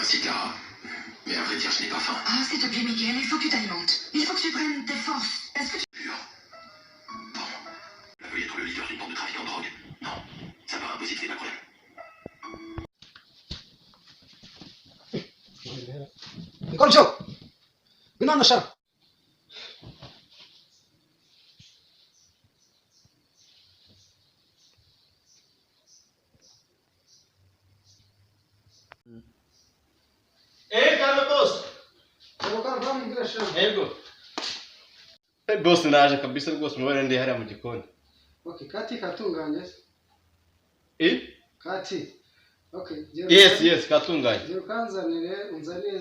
Merci, Clara. Mais à vrai dire, je n'ai pas faim. Ah, s'il te plaît, Miguel, il faut que tu t'alimentes. Il faut que tu prennes tes forces. Est-ce que tu... Pur. Bon. Là peut y être le leader d'une bande de trafiquants de drogue. Non, ça paraît impossible, c'est pas problème. Nicolcio! Gano'n na siya. Calma, boss. Ego. Boss naje kabisa rwose mubare ndi hariya mu gikoni. Okay, kati katunganye. Kati. Okay. Yes, katunganye. Jero kanzanire unzanire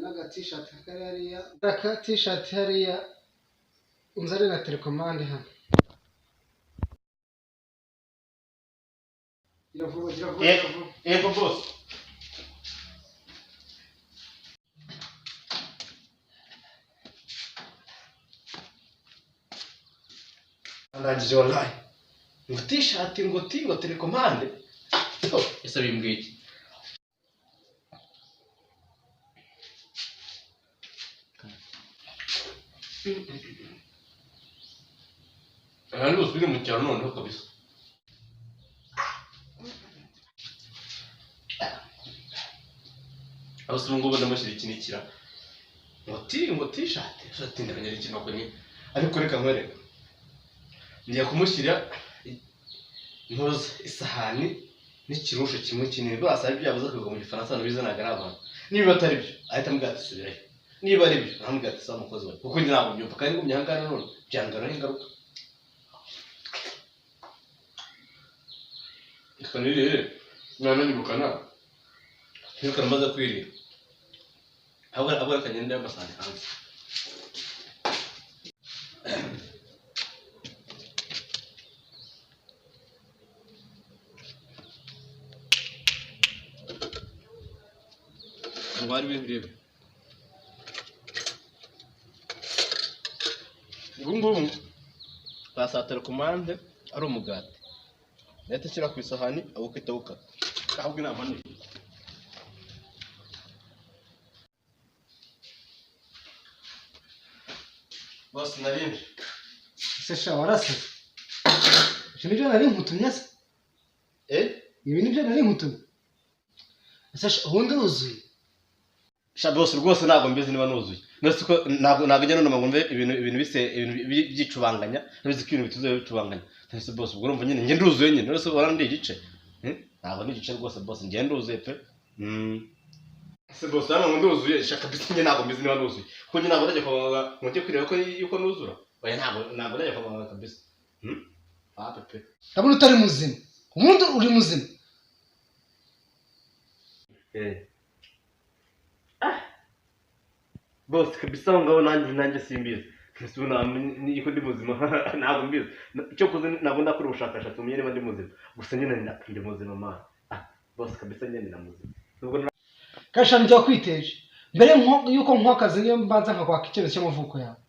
naga t-shirt hariya. Aka t-shirt hariya unzanire na telecommande hano. Iravuga. Ego boss. Ndangije wallahi. Ngo t-shirt ngo telecommande. Ese bimbwiki. Hano usubire mu cyaro noneho kabisa. Aho se ngo ndamushyira ikinikira. Ngo t-shirt, shati ndabanya ikintu ko ni. Ariko reka nkwereka. Ngiye kumushyira intoza isahani n'ikirusho kimwe kinini basa ari byabuze kwiga mu gifaransa no bizanaga abantu. Niba atari byo ahita mugati subirayo. Niba ari byo ntamugati sa mukozi wawe. Kuko ndi ntabwo byumva kandi ngumye hangana none byangana n'ingaruka. Ikanire nana nibukana. Niko namaze kwirira. Abura kagenda y'amasahani hanze. Ngwari birebe. Ngubu basatira komande ari umugati. Leta kira ku isahani abukita buka. Ahubwo inama ni. Boss narinde. Sesha warase. Ibi nibyo nari nkutumye se? Ibi nibyo nari nkutumye. Sesha ubundi uzuye. Boss rwose ntabwo mbizi niba nuzuye. Nose ko ntabwo njya none ngumve ibintu bise byicubanganya. Nabizi ko ibintu bituze bicubanganya. Nose boss ubwo urumva nyine nge nduzuye nyine. Nose ubona ndi igice. Ntabwo ni igice rwose boss nge nduzuye pe. Se boss hano nduzuye shaka bisi nge ntabwo mbizi niba nuzuye. Kuko nge ntabwo najya kwa mujye kwireba ko yuko nuzura. Oya ntabwo najya kwa kabisa. Pepe. Ndabona utari muzima. Umuntu uri muzima. Boss kabisa ngaho nanjye simbizi. Kisubuna niko ndi muzima ntabwo mbizi. Cyo kuze ntabwo ndakora ubushakashatsi umenye niba ndi muzima. Gusa nyine ndi muzima man. Boss kabisa nyine na muzima. Nubwo Kasha njya kwiteje. Mbere yuko nkwakaze niyo mbanza nkakwaka icyemezo cy'amavuko yawe.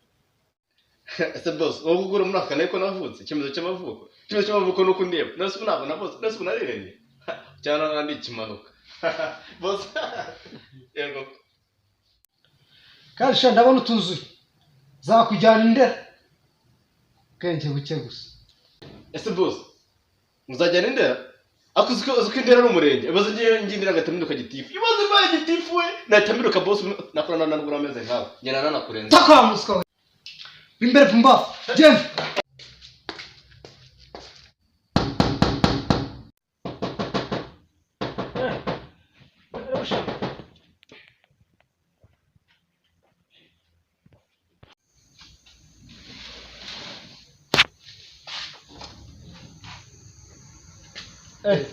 Ese boss wowe ugura muri akane ko navutse icyemezo cy'amavuko. Icyemezo cy'amavuko nuko ndeba. Nase ntabwo na boss nase unariranye. Cyana nandi kimanuka. Boss yego. Kasha ndabona utuzuye. Zakujyana indera. Kenge buke gusa. Ese boss muzajyana indera? Akuzuko indera ari umurenge. Abaze ngindira gatamiruka gitifu. Ibaze baye gitifu we natamiruka boss nakorana nanagura ameze nkawe. Ngena nanakurenza. Takamuswa. Imbere pumba. Genda.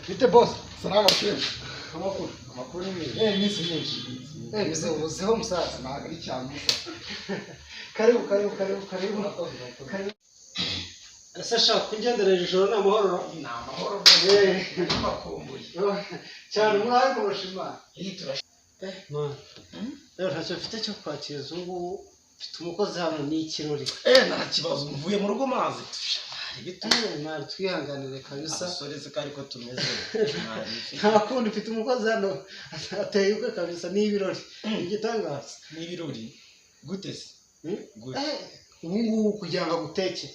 Bite boss? Salama cyane. Amakuru. Amakuru ni iminsi myinshi. Uzeho musaza. ntabwo ari cyane musa. Karibu. Sasha kungenderera ijoro na mahoro. Ni amahoro n'amakumbuye. Cyane mwaye murushima. Turashimira. Rero ntacyo mfite cyo kwakiriza ubu mfite umukozi hano ni ikirori. Nta kibazo mvuye mu rugo mazi. mwari twihanganire kabisa asoreze ko ariko tumeze nta kundi mfite umukozi hano ateye ukwe kabisa n'ibirori igitangaza n'ibirori gute se gute ubu ngubu kugira ngo aguteke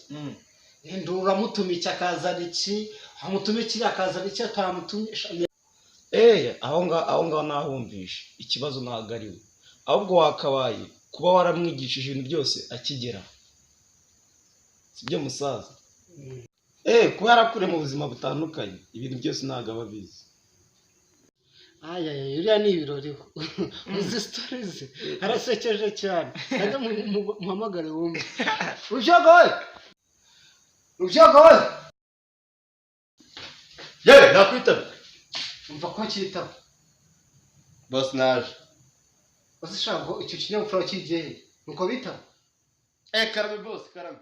uramutumye iki akazana iki amutumye iki akazana iki atamutumisha aho ngaho nahumvishe ikibazo ntabwo ari we ahubwo wakabaye kuba waramwigishije ibintu byose akigera sibyo musaza kuba yarakure mu buzima butandukanye ibintu byose ntabwo aba abizi ayaya uriya ni ibirori uzi sitori ze arasekeje cyane ajya muhamagare wumve rubyogoye yewe nakwitaba umva ko cyitaba bosi naje uzi shaka icyo kinyabupfura kigiye nuko bitaba karame bosi karame